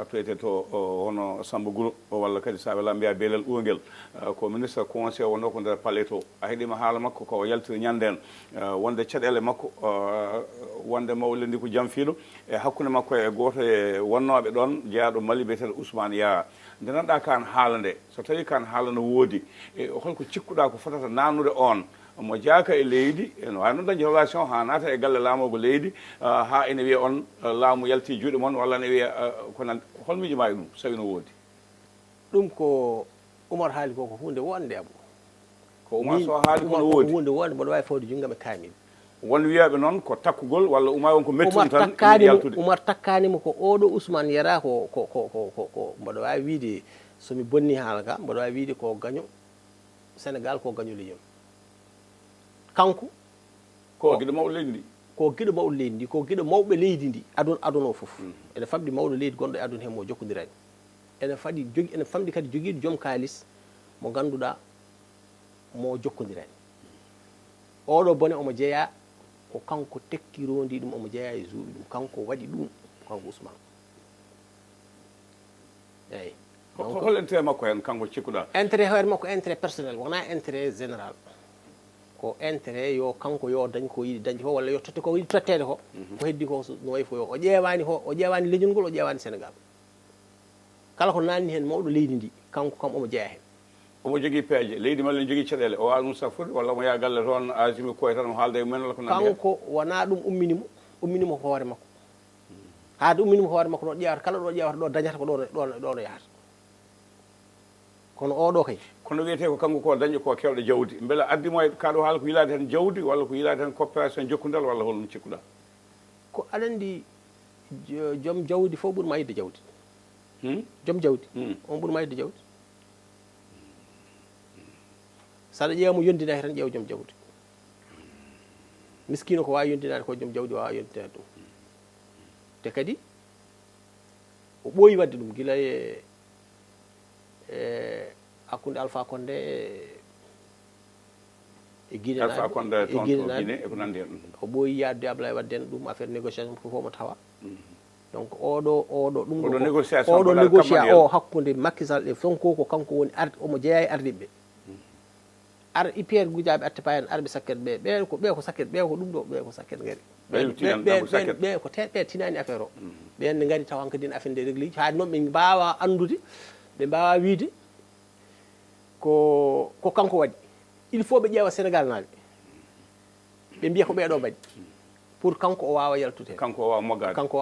toyete to hono Samba Guro walla kadi saɓe lama mbiya beelel ɓuurguel ko ministre conseil wonno ko nder palais to a heeɗima haala makko ko yaltiri ñande en wonde caɗele makko wonde mawle ndi ko jamfiiɗo e hakkude makko e goto e wonnoɓe ɗon jeeyaɗo Mali biyeteɗo Ousmane Yaya nde nanɗa kan haala nde so tawi kan haala no woodi holko cikkuɗa ko fotata nanude on mo jaaka e leydi ene wawi noon dañde relation ha naata e galle laamogo leydi ha ene wiya on laamu yalti juuɗe moon walla ne wiya kono hol miijo ma e ɗum sawi no woodi
ɗum ko Oumar haali ko hunde wonde abo
ko Oumar so haali kono woodi
hunde wonde mboɗo wawi fawde junggam e kaamil
won wiyaɓe noon ko takkugol walla Oumar won ko mettude tan yaltude
Oumar takkanimo ko oɗo Ousmane Yara ko mboɗo wawi wiide somi bonni haala ka mboɗo wawi wiide ko gaño Sénégal ko gaño leydi kanko
ko giɗo mawɗo leydi ndi
ko giɗo mawɗo leydi ndi ko giɗo mawɓe leydi ndi aduna o fof ene famɗi mawɗo leydi gonɗo e aduna hen mo jokkodirani ene famɗi kadi joguiɗo joom kalis mo ganduɗa mo jokkodirani oɗo bone omo jeeya ko kanko tekkirondi ɗum omo jeeya e juuɓi ɗum kanko waɗi ɗum kanko Ousmane eyyi
hol intérêt makko hen kanko cikkuɗa
intérêt hoore makko intérêt personnel wona intérêt général ko intérêt yo kanko yo dañ ko yiɗi dañde ko walla yo totte ko yiɗi tottede ko ko heddi ko no wayi fo yo o ƴeewani leñol ngol o ƴeewani Sénégal kala ko nanni hen mawɗo leydi ndi kanko kam omo jeeya hen
omo jogui peeje leydi malla ne jogui caɗele o wawa ɗum saffude walla omo yaha galle toon asimi koye tan o haalda e mumen walla ko nandi
kanko wona ɗum umminimo ko hoore makko haade umminimo ko hoore makko ɗo ƴewata kala ɗo ƴewata ɗo dañata ko ɗo yahata kono oɗo kay
kono wiyete ko kanko ko dañƴo ko kewɗe jawdi beele addimo e kaɗo haala ko yilade hen jawdi walla ko yilade hen coopération jokkudal walla holɗum cikkuɗa
ko aɗa andi joom jawdi fof ɓuurma yidde jawdi joom jawdi on ɓuurma yidde jawdi saɗa ƴeewa mo yondinaki tan ƴeewa joom jawdi miskino ko wawi yondinade ko joom jawdi wawa yondinade ɗum te kadi o ɓooyi wadde ɗum guila hakkude Alpha Condé e Guiné
Alpha Condé toon to Guiné e ko nandi hen
o ɓooyi yadde Ablaye Wade en ɗum affaire négociation ko fof mo tawa donc oɗo ɗum oɗo négociation o hakkude Macky Sall e Sonko ko kanko woni omo jeeya e ardiɓe ar IPR gujaɓe atte en arɓe sakket ɓe ko sakket ɓe ko ɗum ɗo ɓe ko sakket ngari ɓe ko ɓe tinani affaire o ɓen ne ngari taw hanko din affaire nde régli haade noon ɓe mbawa andude ɓe mbawa wiide ko kanko waɗi il faut ɓe ƴeewa Sénégal naaɓe ɓe mbiya ko ɓeɗo mbaɗi pour kanko o wawa yaltude
kanko o wawa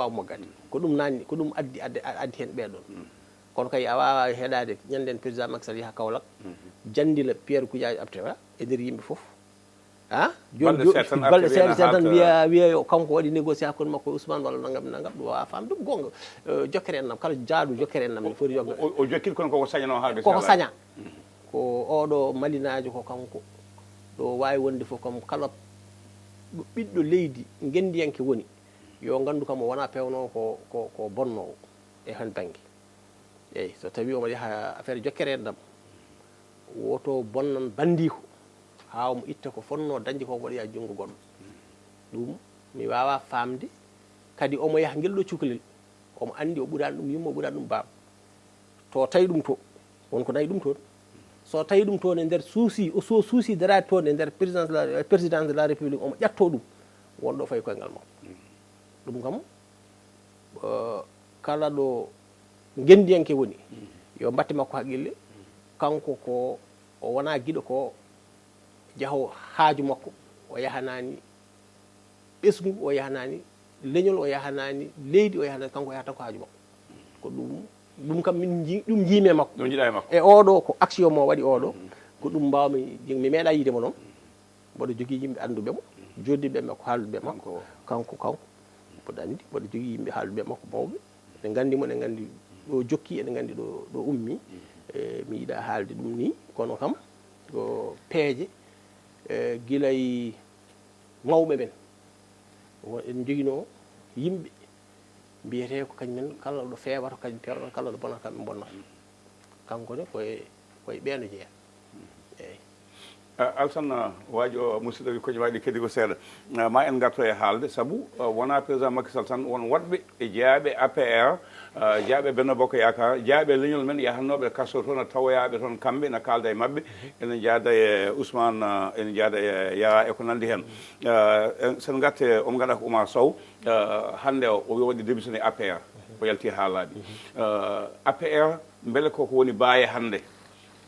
moggade
ko ɗum nanni ko ɗum addi hen ɓeɗon kono kay a wawa heɗade ñanden président Macky Sall yaha Kaolack jandila Pierre Goudiaby Abtewa e nder yimɓe foof joni balɗe seeɗa tan wiya kanko waɗi négocié hakkude makko e Ousmane walla nangam ɗum wawa famde ɗum gonga jokkere en nam kala jaaɗo jokkere en nam ne foti jogga
o jokkiri kono koko sañano haalde
koko saña ko oɗo malinajo ko kanko ɗo wawi wonde fof kam kala ɓiɗɗo leydi gendiyanke woni yo gandu kam o wona pewnowo ko bonnowo e hen banggue eyyi so tawi omo yaha affaire jokkere en ɗam woto bonnan bandiko ha omo itta ko fonno dañde ko waɗoya junngo goɗɗo ɗum mi wawa famde kadi omo yaha ngel ɗo cukalel omo andi o ɓurani ɗum yumma o ɓurani ɗum baaba to tawi ɗum to wonko nayi ɗum toon so tawi ɗum toon e nder so suusi darade toon e nder présidence de la république omo ƴatto ɗum wonɗo fayi koyngal makko ɗum kam kala ɗo gendiyanke woni yo batte makko haqqille kanko ko o wona guiɗo ko jaho haaju makko o yahanani ɓesgu o yahanani leñol o yahanani leydi o yahanani kanko o yahata ko haaju makko ko ɗum kam ɗum jiime makko
ɗum jiiɗa e makko
e oɗo ko action mo waɗi oɗo ko ɗum mbawmi mi meeɗa yiidemo noon mboɗo jogui yimɓe anduɓe mo joddiɓe makko haalduɓe makko kanko mboɗo andi mboɗo jogui yimɓe haalduɓe makko mawɓe ne gandimo ne gandi ɗo jokki ene gandi ɗo ummi mi yiiɗa haalde ɗum ni kono kam ko peeje guilay mawɓe men en joguino yimɓe mbiyete ko kañumen kala ɗo fewata kañum pewata kala ɗo bonata kamɓe bonnata kanko ne koye ɓeeno jeeya eyyi
Alassane waji o musidɗo wi koƴe waɗi keddi ko seeɗa ma en garto e haalde saabu wona président Macky Sall tan won woɗɓe e jeeyaɓe APR jeeyaɓe Benno Bokk Yakar jeeyaɓe leñol men yahannoɓe kasso toon tawoyaɓe toon kamɓe ne kalda e mabɓe ene jaada e Ousmane ene jaada e Yaya e ko nandi hen sen gatte omo gaɗa ko Oumar Sow hande o waɗi démissionné APR o yalti haalaɓe APR beele koko woni baaye hande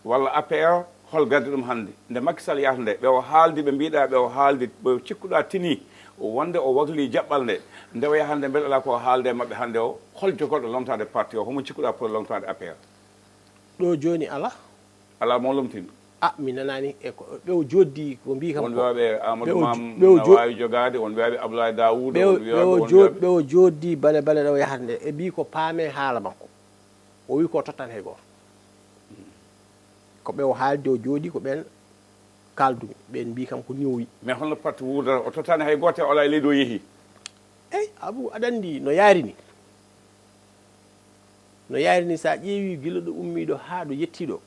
walla APR hol gadde ɗum hannde nde Macky Sall yahata nde ɓe o haaldi ɓe mbiɗa ɓe o haaldi ɓe cikkuɗa tini wonde o wagli jaɓɓal nde nde o yahande beele ala ko haalde maɓɓe hannde o hol jogoɗo lomtade parti o homo cikkuɗa pour lomtade APR
ɗo joni ala
mo lomtino
mi nanani e ko ɓe o joddi ko mbi kam
won wiyaɓe Amadou Mam ne wawi jogade won wiyaɓe Abdoulaye Daoud
ɓe o joddi bale ɗo yahata nde e mbi ko paame haala makko o wi ko tottan hay goto ko ɓe o haalde o jooɗi ko ɓen kaldumi ɓen mbi kam ko ñoowi
mais holno parti wurdata o totani hay gote ola e leydi o yeehi
eyi abou aɗa andi no yaari ni no yaari ni sa ƴeewi gila ɗo ummiɗo haa ɗo yettiɗo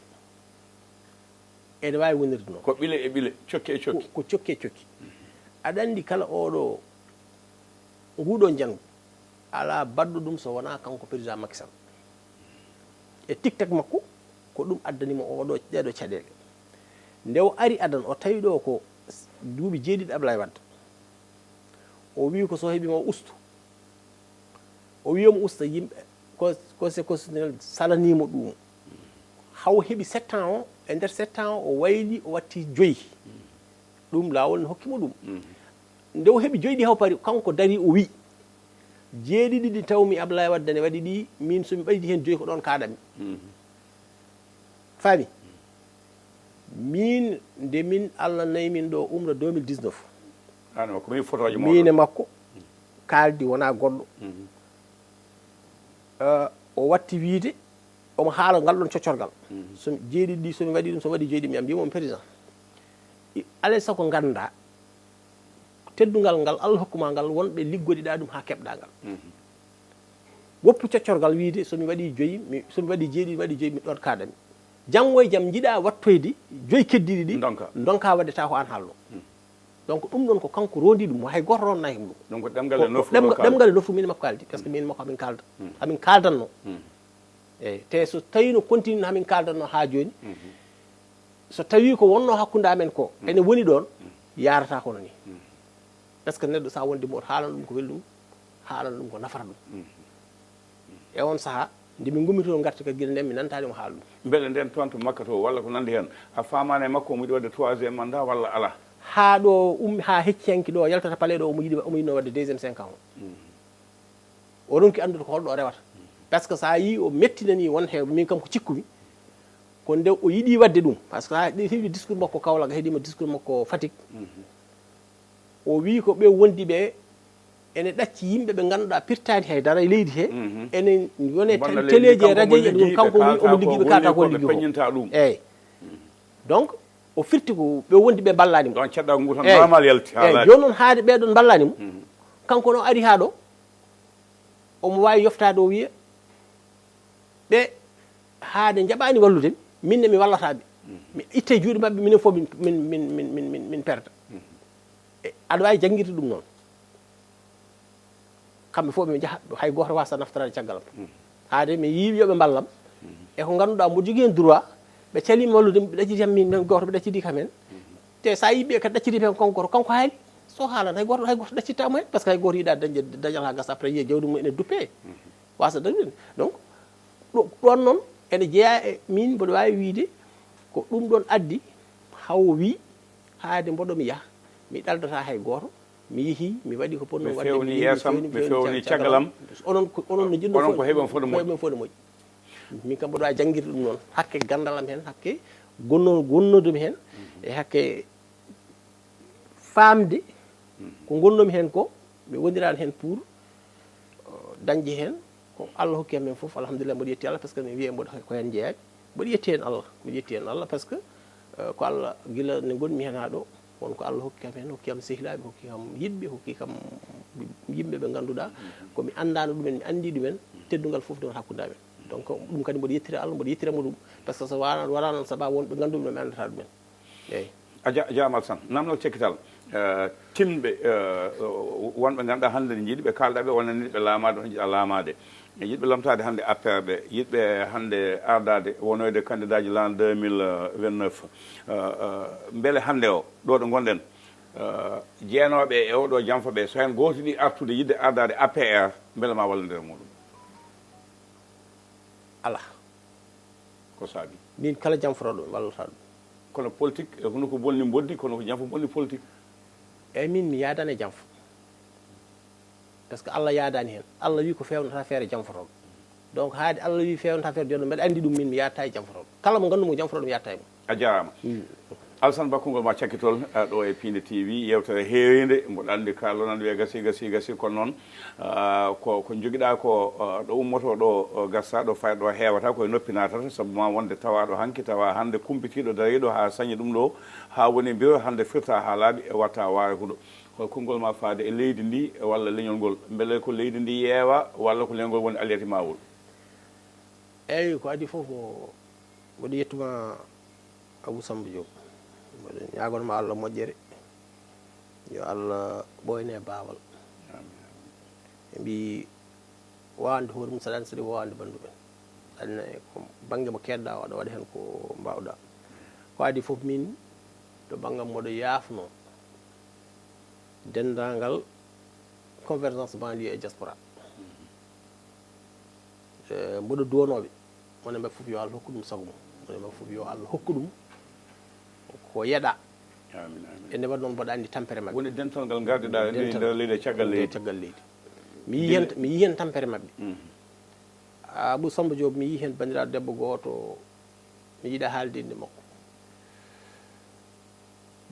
ene wawi wonirde noon
ko ɓile e ɓile cokki e cokki
ko cokki e cokki aɗa andi kala oɗo nguɗo jangu ala badɗo ɗum so wona kanko président Macky Sall e tiktak makko ko ɗum addanimo oɗo ɗeɗo caɗele nde o ari adan o tawi ɗo ko duuɓi jeeɗiɗi Ablaye Wade o wi ko so heeɓima o ustu o wiyamo usta yimɓe conseil constitutionnel salanimo ɗum haw heeɓi 7 ans o e nder 7 ans o wayli o watti 5 ɗum laawol ne hokkimo ɗum nde o heeɓi 5 ɗi haw pari kanko dari o wi jeeɗiɗi ɗi tawmi Ablaye Wade ne waɗi ɗi min somi ɓaydi hen 5 ko ɗon kaɗami faami min nde min Allah nayi min ɗo umra 2019
ko min photoje
min e makko kaldi wona goɗɗo o watti wiide omo haala ngal ɗon coccorgal somi jeeɗiɗi ɗi somi waɗi ɗum somi waɗi jeeɗi mi mbimomi président alay sago ganda teddugal ngal Allah hokkuma ngal wonɓe liggodiɗa ɗum ha keɓɗa ngal woppu coccorgal wiide somi waɗi 5 somi waɗi jeeɗi mi waɗi 5 mi ɗon kaɗami janngo e jaam jiiɗa wattoyde 5 keddiɗi ɗi donka waɗata ko an haalno donc ɗum ɗon ko kanko rondi ɗum hay goto ron nayi ɗum
donc ɗemgal
e nofru min makko kaldi par ce que min makko hamin kaldanno eyyi te so tawi no continue hamin kaldanno ha joni so tawi ko wonno hakkude amen ko ene woni ɗon yarata kono ni par ce que neɗɗo sa wonde moto haalana ɗum ko welɗum haalana ɗum ko nafata ɗum e on saaha nde min gummito garta ka guila nden mi nantani mo haala ɗum
beele nden toon to makka to walla ko nandi hen a famani e makko omo yiɗi wadde 3e mandat walla ala
ha ɗo ha hecciyanki ɗo yaltata pale ɗo omo yiɗino wadde 2e 5 ans o ronki andude ko holɗo o rewata par ce que sa yi o mettinani won he min kam ko cikkumi ko nde o yiɗi wadde ɗum par ce que ha heewi discours makko Kaolack heeɗima discours makko Fatick o wi ko ɓe wondi ɓe ene ɗacci yimɓe ɓe ngannduɗaa pirtaani haydara e leydi he ene wone téléji e radio ji ɗum kanko omo liggi ɓe kalata ko liggi ko eyi donc o firti ko ɓe wondi ɓe ballani mo
ɗon ceɗɗa ngu tan normal yalti
eyi joni noon haade ɓeɗon ballani mo kanko noon ari haa ɗo omo wawi yoftade o wiya ɓe haade jaɓani wallude minne mi wallataɓe mi itte juuɗe mabɓe minen fof min perda aɗa wawi jangguirde ɗum noon kamɓe fof ɓe jaha hay goto wasa naftorade caggal am haade mi yiwi yoɓe ballam e ko ganduɗa mo jogui hen droit ɓe calima wallude ɓe ɗacciti ham min goto ɓe ɗacciti kam hen te sa yiɓe kadi ɗacciti hen konkoto kanko haali so haalano hay goto ɗaccittamo hen par ce que hay goto yiiɗa dañde dañal ha gasa après yiya jawdi mum ene duppe wasa dañde donc ɗon noon ene jeeya e min mboɗo wawi wiide ko ɗum ɗon addi haw wi haade mboɗo mi yaaha mi ɗaldata hay goto mi yeehi mi waɗi ko ponno wadde
mi fewni caggalam
onon no jinno
onon ko heeɓen fof
no moƴƴi min kam mboɗo wawi jangguirde ɗum noon hakke gandalam hen hakke gonnodumi hen e hakke famde ko gonnomi hen ko mi wondirani hen pour dañde hen ko Allah hokki amen foof alhamdulillah mboɗo yetti Allah par ce que mi wiye mboɗo ko hen jeeyami mboɗo yetti hen Allah mboɗo yetti hen Allah par ce que ko Allah guila nde gonmi hen ha ɗo wonko Allah hokki am hen hokki am sehilaɓe hokki kam yiɗɓe hokki kam yimɓe ɓe ganduɗa komi andano ɗumen mi andi ɗumen teddugal foof ɗon hakkude amen donc ɗum kadi mboɗo yettira Allah mboɗo yettiramo ɗum par ce que so wala noon sababu wonɓe ganduɗum ɗo mi andata ɗumen eyyi
a jamal san namdal cekkital timɓe wonɓe ganduɗa hannde ne jiiɗi ɓe kalɗaɓe wona niɗɓe laamade on jiiɗa laamade yiɗɓe lamtade hannde APR ɓe yiɗɓe hannde ardade wonoyde candidat ji l'an 2029 beele hannde o ɗo ɗo gonɗen jeenoɓe e oɗo janfa ɓe so hen goto ɗi artude yidde ardade APR beele ma wallodira muɗum
ala
ko saabi
min kala janforoɗo wallata ɗum
kono politique hono ko bonni boddi kono ko janfa bonni politique
eyyi min mi yaadani e janfa par ce que Allah yaadani hen Allah wi ko fewnata feere janfotoɗo donc haade Allah wi fewnata feere joni mbeɗa andi ɗum min mi yatta e janfotoɗo kala mo gandumo janfotoɗo mi yatta e mo
a jarama Alassane Ba konngol ma cakkitol ɗo e Piindi TV yewtere heewinde mboɗo anndi kallo nan wiye gasi kono noon ko jogiɗa ko ɗo ummoto ɗo gassa ɗo fayda ɗo heewata koye noppi natata sabu ma wonde tawaɗo hanki tawa hannde kumpitiɗo dariɗo ha sañi ɗum ɗo ha woni mbiro hannde firta ha laaɓi e watta waare huɗo ko konngol ma faade e leydi ndi walla leñol ngol beele ko leydi ndi yeewa walla ko leñol woni aliyati mawol
eyyi ko adi fof ko mboɗo yettuma Abou Samba Diop mboɗo ñagonma Allah moƴƴere yo Allah ɓoyne baawal ɓe mbi wawande hoore mum saɗani saɗi wawande ɓanndu ɓen ɗanne ko banggue mo keɗɗa waɗa waɗa hen ko mbawɗa ko adi fof min to banggam moɗo yaafno dendagal convergence banlieue e diaspora mboɗo duwanoɓe mone mabɓe fof yo Allah hokku ɗum sago mum mone mabɓe fof yo Allah hokku ɗum ko yeɗa e nde waɗi noon mboɗa andi tampere mabɓe
woni dental ngal gardiɗa nder leydi caggal leydi
mi yi hen tampere mabɓe Abou Samba Diop mi yi hen bandiraɗo debbo goto mi yiiɗa haalde inde makko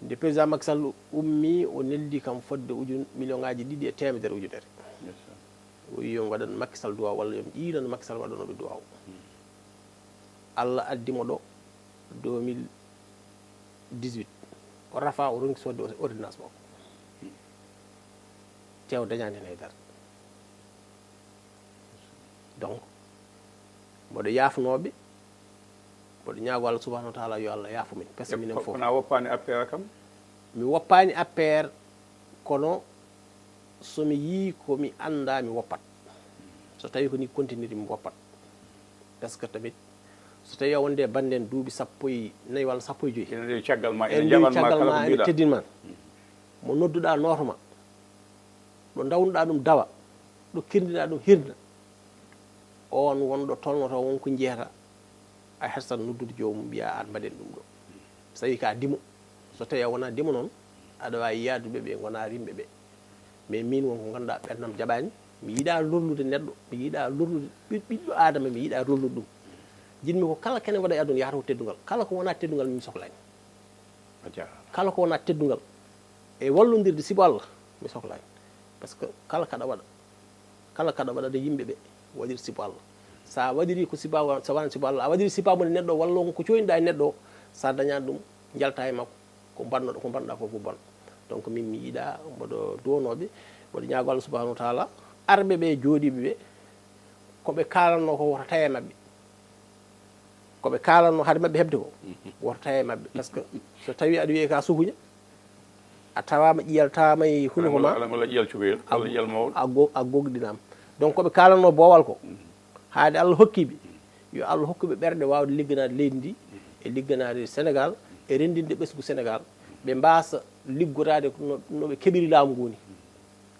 nde président Macky Sall ummi o neldi kam fodde million ngaji 2 e temedere ujunere o wi yo waɗan Macky Sall duwaw walla yomi ƴiiran Macky Sall waɗanoɓe duwaw Allah addimo ɗo 2018 o rafa o ronki sodde ordonnance makko tew dañade hen haydara donc mboɗo yaafnoɓe mboɗo ñaago Allah subahanahu wa taala yo Allah yaafu min par ce que minen fof
kona woppani APR kam
mi woppani APR kono somi yii komi anda mi woppat so tawi ko ni continue mi woppat par ce que tamit so tawi wonde banden duuɓi 14 walla 15
ene caggal ma
ene teddinma mo nodduɗa notoma ɗo dawnuɗa ɗum dawa ɗo kirdiɗa ɗum hirna on wonɗo tolnoto wonko jeeyata a hersat noddude jomum mbiya an mbaɗen ɗum ɗo so tawi ka dimo so tawi a wona dimo noon aɗa wawi yaaduɓe ɓe gona rimɓe ɓe mais min wonko ganduɗa ɓernam jaɓani mi yiiɗa lorlude neɗɗo mi yiiɗa lorlude ɓiɗɗo adama mi yiiɗa lorlude ɗum jinmi ko kala kene waɗa e aduna yahata ko teddugal kala ko wona teddugal min sohlani kala ko wona teddugal e wallodirde sibo Allah mi sohlani par ce que kala kaɗa waɗa ɗo yimɓe ɓe waɗir sibo Allah sa waɗiri ko siba so wona sibo Allah a waɗiri sibamude neɗɗo walla ko coyniɗa e neɗɗo o sa dañani ɗum jalta e makko ko bannoɗo ko bannoɗa fof ko bon donc min mi yiiɗa mboɗo duwanoɓe mboɗo ñaago Allah subahanahu wa taala arɓe ɓe jooɗiɓe ɓe koɓe kalanno ko woto tawe mabɓe koɓe kalanno haade mabɓe hebde ko woto tawe mabɓe par ce que so tawi aɗa wiye ka sukuña a tawama ƴiyal tawama e hunuko ma a gogɗinama donc koɓe kalanno boowal ko haade Allah hokkiɓe yo Allah hokkuɓe ɓerɗe wawde ligganade leydi ndi e ligganade Sénégal e rendinde ɓesgu Sénégal ɓe mbasa liggorade noɓe keɓiri laamu ngoni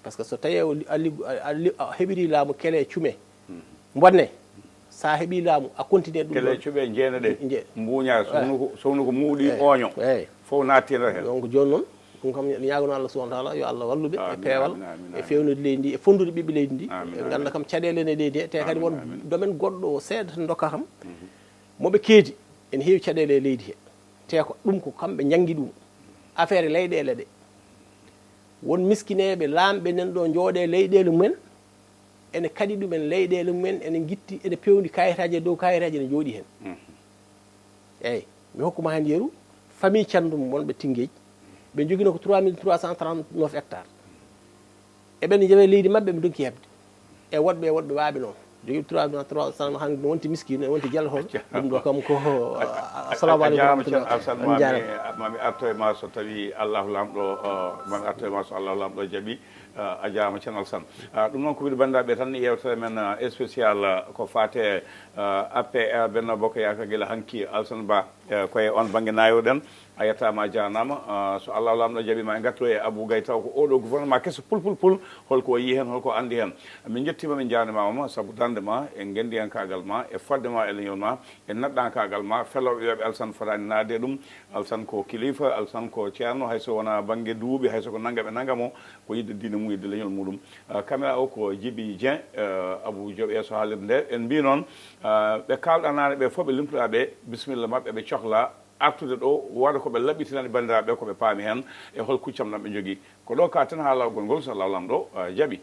par ce que so tawi a heɓiri laamu kele cume bonne sa heeɓi laamu a continue ɗum
kele cuɓe jeena ɗe mbuña sowno ko muuɗi oño fof nattino hen
donc joni noon ɗum kam ñagono Allah subahana taala yo Allah walluɓe e peewal e fewnude leydi ndi e fondude ɓiɓɓe leydi ndi e ganda kam caɗele ne leydi he te kadi won domaine goɗɗo seeɗa to dokka kam moɓe keedi ene heewi caɗele e leydi he te ko ɗum ko kamɓe janggi ɗum affaire leyɗele ɗe won miskineɓe laamɓe nan ɗo jooɗe leyɗele mumen ene kadi ɗumen leyɗele mumen ene guitti ene pewndi kayitaji e dow kayitaji ene jooɗi hen eyyi mi hokkuma hen yeeru famille candum wonɓe Tinguéji ɓe joguino ko 3339 hectares eɓen jeewe leydi mabɓe ɓe donki hebde e woɗɓe waaɓe noon jogui 3300 hande wonti miskino wonti jallotoɗo ɗum ɗo kam ko assalamu aleykum
mami arto e ma so tawi allahu lamɗo mami arto e ma so allahu lamɗo jaaɓi a jarama ceerno Alassane ɗum noon ko wiɗo bandiraɓe tan yewtere men spécial ko fate APR Benno Bokk Yakaar guila hanki Alassane Ba koye on banggue nayoɗen a yettama a jarnama so allahu lamɗo jaaɓima e gatto e Abou Gaye taw ko oɗo gouvernement kesso pul holko o yi hen holko andi hen min jettima min jarnimama saabu dande ma e gendiyankagal ma e fodde ma e leñol ma e naddankagal ma feloɓe yoɓe Alassane fotani naade ɗum Alassane ko kilifa Alassane ko ceerno hayso wona banggue duuɓi hayso ko nangam e nangam o ko yidde diine mum yidde leñol muɗum caméra o ko Djiby Dieng Abou Diop e so haalirde nde en mbi noon ɓe kalɗa nane ɓe fof ɓe limtoɗa ɓe bisimilla mabɓe ɓe cohla artude ɗo waɗa koɓe laɓɓitinande bandiraɓe koɓe paami hen e hol kuccam ɗam ɓe jogui ko ɗo ka tan ha lawgol ngol so lawlam ɗo jaaɓi